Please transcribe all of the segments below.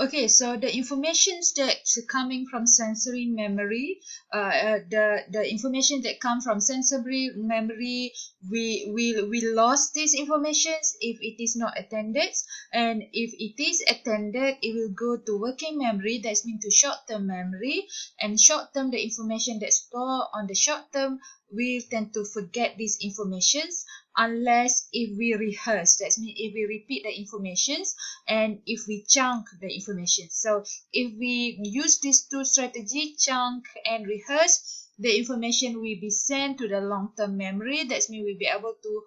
Okay, so the informations that's coming from sensory memory, the information that come from sensory memory, we lost these informations if it is not attended, and if it is attended, it will go to working memory. That's mean to short-term memory, and short-term, the information that's stored on the short-term, we tend to forget these informations unless if we rehearse. That means if we repeat the informations and if we chunk the information. So if we use these two strategies, chunk and rehearse, the information will be sent to the long-term memory. That means we'll be able to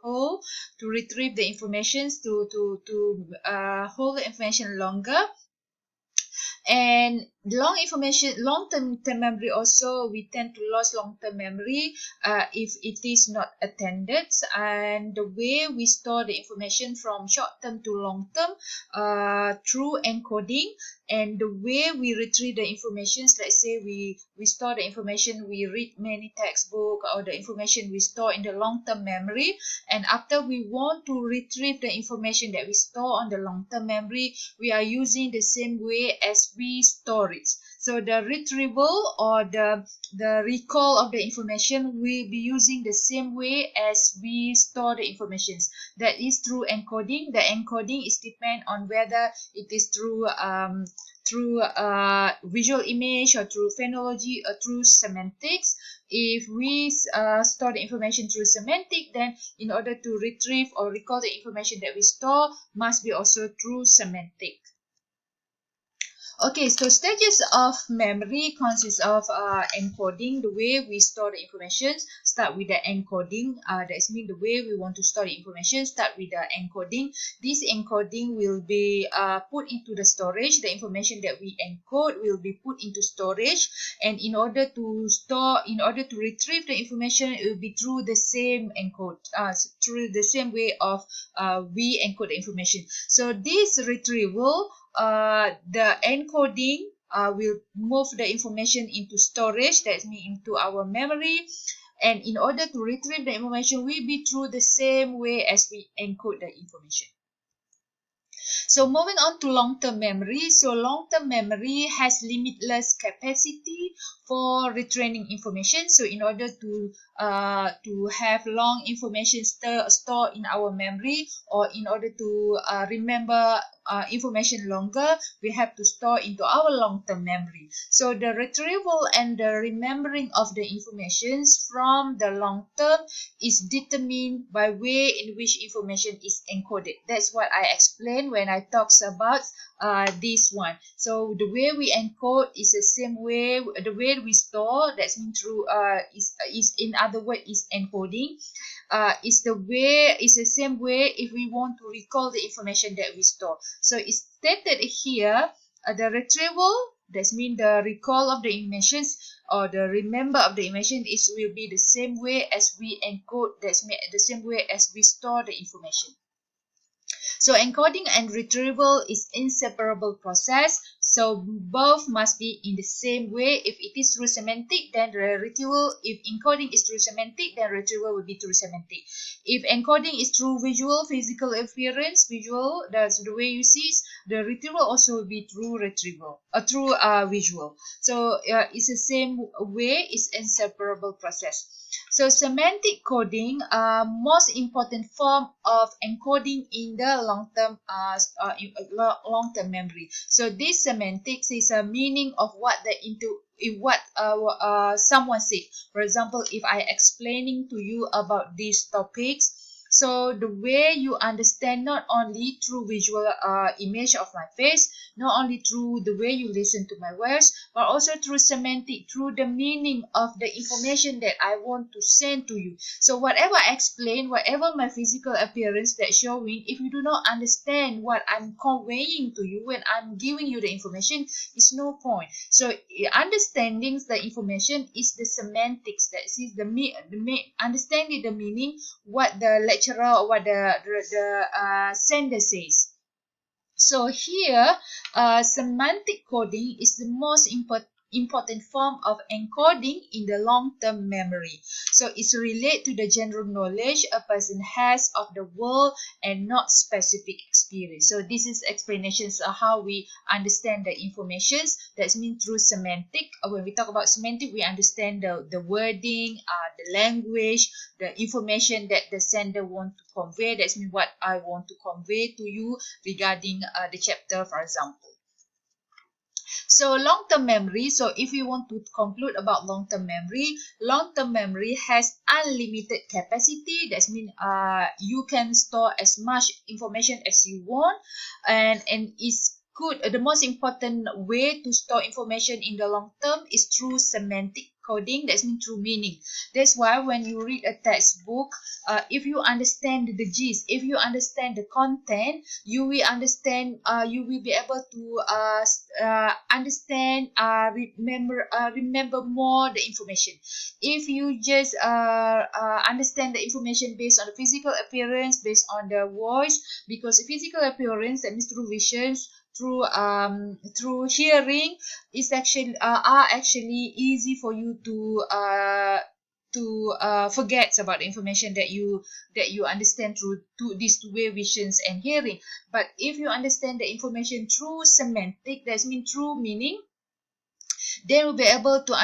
retrieve the information, to hold the information longer. And long-term memory also, we tend to lose long-term memory if it is not attended. And the way we store the information from short-term to long-term through encoding, and the way we retrieve the information, let's say we store the information, we read many textbook, or the information we store in the long-term memory, and after we want to retrieve the information that we store on the long-term memory, we are using the same way as we store it. So the retrieval or the recall of the information will be using the same way as we store the information. That is through encoding. The encoding is depend on whether it is through visual image, or through phonology, or through semantics. If we store the information through semantic, then in order to retrieve or recall the information that we store, must be also through semantic. Okay, so stages of memory consists of encoding. The way we store the information, start with the encoding. That means the way we want to store the information, start with the encoding. This encoding will be put into the storage. The information that we encode will be put into storage, and in order to retrieve the information, it will be through the same encode, through the same way of we encode the information. So this retrieval, the encoding will move the information into storage, that means into our memory, and in order to retrieve the information will be through the same way as we encode the information. So moving on to long-term memory. So long-term memory has limitless capacity for retraining information. So in order to have long information stored in our memory, or in order to remember information longer, we have to store into our long-term memory. So the retrieval and the remembering of the information from the long term is determined by way in which information is encoded. That's what I explained when I talks about this one. So the way we encode is the same way. The way we store, that's mean through is in other words is encoding. Is the same way if we want to recall the information that we store. So it's stated here, the retrieval, that means the recall of the information or the remember of the information will be the same way as we encode, that's the same way as we store the information. So encoding and retrieval is inseparable process. So both must be in the same way. If it is through semantic, then the retrieval. If encoding is through semantic, then retrieval will be through semantic. If encoding is through visual, physical appearance, visual, that's the way you see it, the retrieval also will be through retrieval or through visual. So it's the same way. It's inseparable process. So semantic coding, most important form of encoding in the long-term memory. So this semantics is a meaning of what someone said. For example, if I explaining to you about these topics, so the way you understand, not only through visual image of my face, not only through the way you listen to my words, but also through semantic, through the meaning of the information that I want to send to you. So whatever I explain, whatever my physical appearance that's showing, if you do not understand what I'm conveying to you when I'm giving you the information, it's no point. So understanding the information is the semantics, that is understanding the meaning, what the lecturer or what the sender says. So here, semantic coding is the most important form of encoding in the long-term memory. So it's related to the general knowledge a person has of the world and not specific experience. So this is explanations of how we understand the informations. That's mean through semantic. When we talk about semantic, we understand the wording, the language, the information that the sender want to convey. That's mean what I want to convey to you regarding the chapter, for example. So long-term memory, so if you want to conclude about long-term memory has unlimited capacity. That means you can store as much information as you want, and it's good. The most important way to store information in the long term is through semantic coding. That means through meaning. That's why when you read a textbook, if you understand the gist, if you understand the content, you will understand. You will be able to understand, remember more the information. If you just understand the information based on the physical appearance, based on the voice, because physical appearance, that means through visions, through hearing, is actually are actually easy for you to forget about the information that you understand through these two-way visions and hearing. But if you understand the information through semantic, that means through meaning, then we'll be able to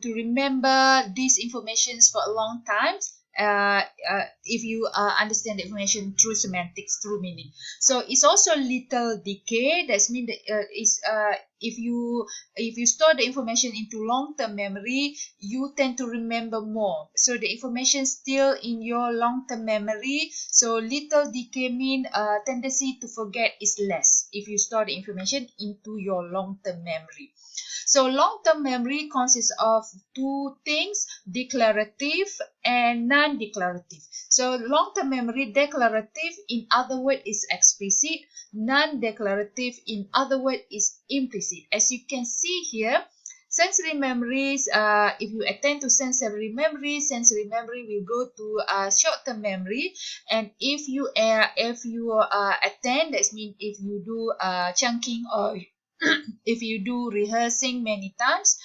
to remember these informations for a long time. If you understand the information through semantics, through meaning. So it's also little decay. That means that if you store the information into long-term memory, you tend to remember more. So the information still in your long-term memory. So little decay mean tendency to forget is less if you store the information into your long-term memory. So long-term memory consists of two things, declarative and non-declarative. So long-term memory, declarative, in other words, is explicit. Non-declarative, in other words, is implicit. As you can see here, sensory memories, if you attend to sensory memory will go to short-term memory. And if you attend, that means if you do chunking or if you do rehearsing many times,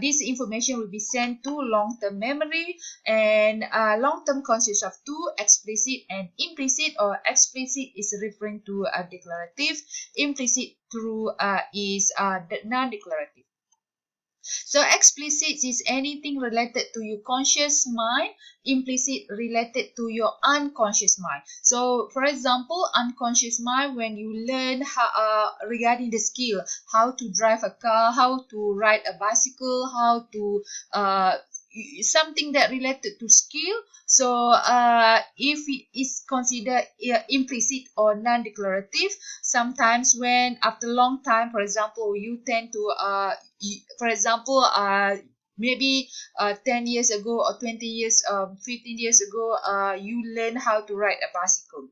this information will be sent to long-term memory. And long-term consists of two, explicit and implicit, or explicit is referring to declarative, implicit through is non-declarative. So explicit is anything related to your conscious mind, implicit related to your unconscious mind. So for example, unconscious mind, when you learn how, regarding the skill, how to drive a car, how to ride a bicycle, how to something that related to skill. So if it is considered implicit or non-declarative, sometimes when after long time, for example, you tend to for example, maybe 10 years ago or 20 years, 15 years ago, you learn how to ride a bicycle.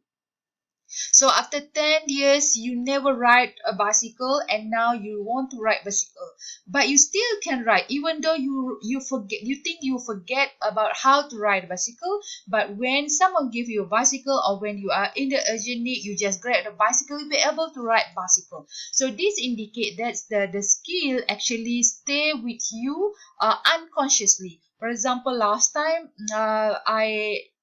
So after 10 years, you never ride a bicycle, and now you want to ride bicycle. But you still can ride, even though you forget, you think you forget about how to ride a bicycle. But when someone give you a bicycle, or when you are in the urgent need, you just grab the bicycle, you'll be able to ride bicycle. So this indicate that the skill actually stay with you unconsciously. For example, last time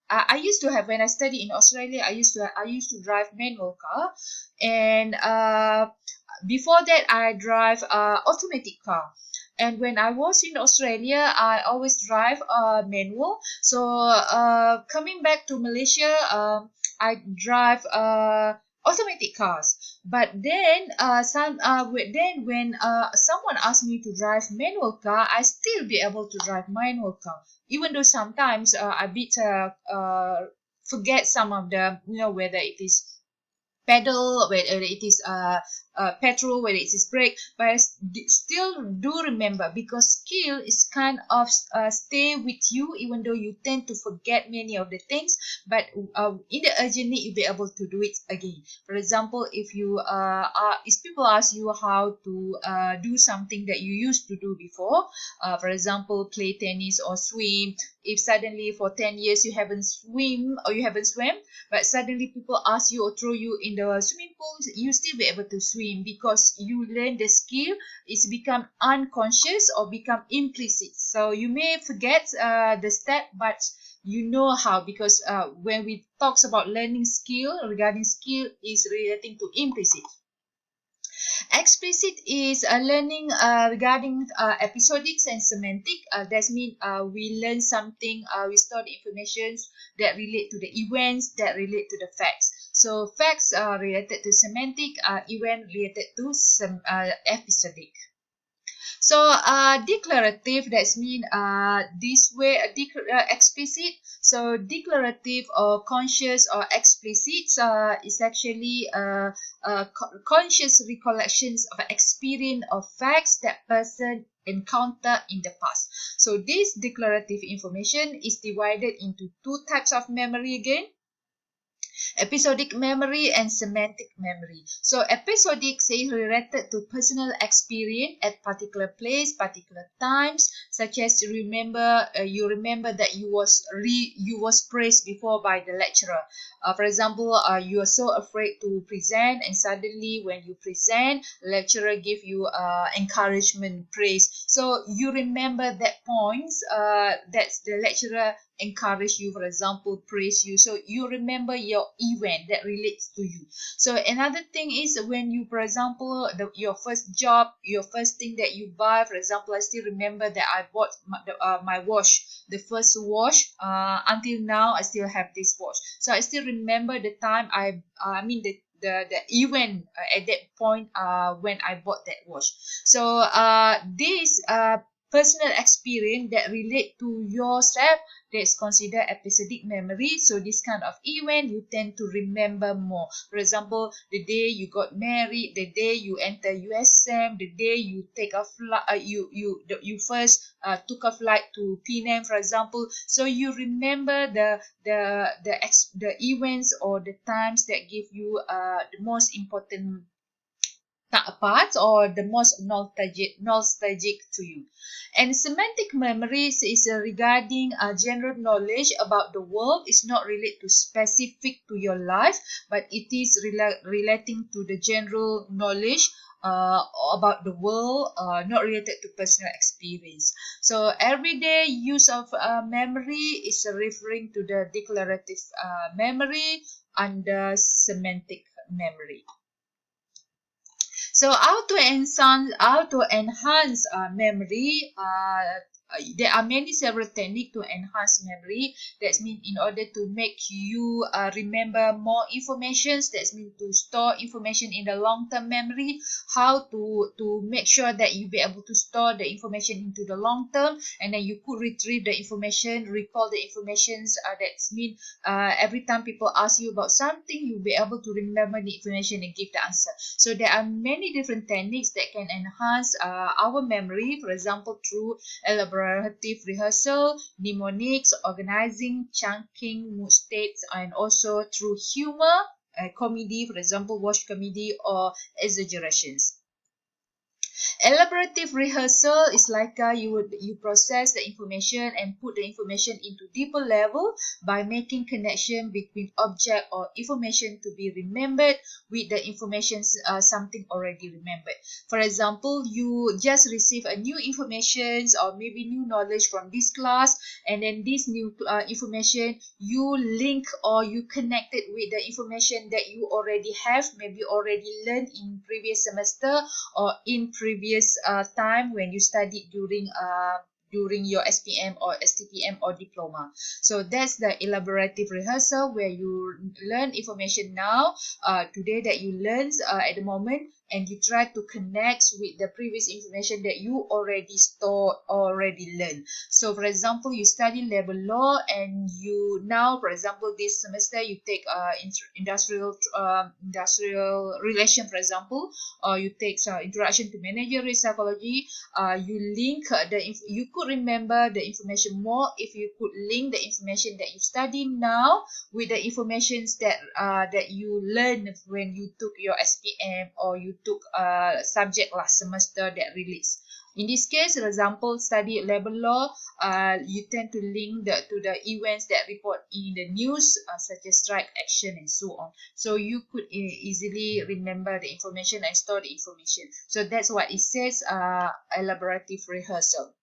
I used to have, when I studied in Australia, I used to drive manual car, and before that I drive automatic car. And when I was in Australia, I always drive manual. So coming back to Malaysia, I drive automatic cars. But then when someone asked me to drive manual car, I still be able to drive manual car, even though sometimes I bit forget some of the, whether it is pedal, whether it is petrol, whether it is brake, but I still do remember, because skill is kind of stay with you, even though you tend to forget many of the things. But in the urgent need, you'll be able to do it again. For example, if people ask you how to do something that you used to do before, for example, play tennis or swim. If suddenly for 10 years you haven't swam, but suddenly people ask you or throw you in in the swimming pool, you still be able to swim because you learn the skill. It's become unconscious or become implicit. So you may forget the step, but you know how, because when we talks about learning skill, regarding skill is relating to implicit. Explicit is learning regarding episodics and semantic. That means we learn something, we store the information that relate to the events, that relate to the facts. So facts are related to semantic, event related to some episodic. So declarative, that's mean this way explicit. So declarative or conscious or explicit is actually conscious recollections of experience or facts that person encountered in the past. So this declarative information is divided into two types of memory again: episodic memory and semantic memory. So episodic is related to personal experience at particular place, particular times, such as you remember that you was praised before by the lecturer. For example, you are so afraid to present, and suddenly when you present, lecturer give you encouragement, praise. So you remember that points that the lecturer encourage you, for example, praise you. So you remember your event that relates to you. So another thing is when you, for example, your first job, your first thing that you buy. For example, I still remember that I bought my watch, the first watch. Until now, I still have this watch. So I still remember the time the event at that point when I bought that watch. So this personal experience that relate to yourself, that's considered episodic memory. So this kind of event you tend to remember more. For example, the day you got married, the day you enter USM, the day you take a flight, you first took a flight to Penang, for example. So you remember the events or the times that give you the most important parts or the most nostalgic to you. And semantic memories is regarding general knowledge about the world. It's not related to specific to your life, but it is relating to the general knowledge about the world, not related to personal experience. So everyday use of memory is referring to the declarative memory under semantic memory. So how to enhance memory? There are several techniques to enhance memory. That means in order to make you remember more information. That means to store information in the long-term memory. How to make sure that you be able to store the information into the long term, and then you could retrieve the information, recall the informations. That means every time people ask you about something, you'll be able to remember the information and give the answer. So there are many different techniques that can enhance our memory. For example, through elaborative rehearsal, mnemonics, organizing, chunking, mood states, and also through humor, comedy, for example, watch comedy or exaggerations. Elaborative rehearsal is like you process the information and put the information into deeper level by making connection between object or information to be remembered with the information something already remembered. For example, you just receive a new information or maybe new knowledge from this class, and then this new information you link or you connect it with the information that you already have, maybe already learned in previous semester or in previous time when you studied during your SPM or STPM or diploma. So that's the elaborative rehearsal, where you learn information now, today that you learn at the moment, and you try to connect with the previous information that you already stored, already learned. So for example, you study labor law, and you now, for example, this semester you take industrial relation, for example, or you take introduction to managerial psychology. You link you could remember the information more if you could link the information that you study now with the informations that you learned when you took your SPM or you took a subject last semester that relates In this case, for example, study labor law, you tend to link to the events that report in the news, such as strike action and so on. So you could easily remember the information and store the information. So that's what it says, elaborative rehearsal.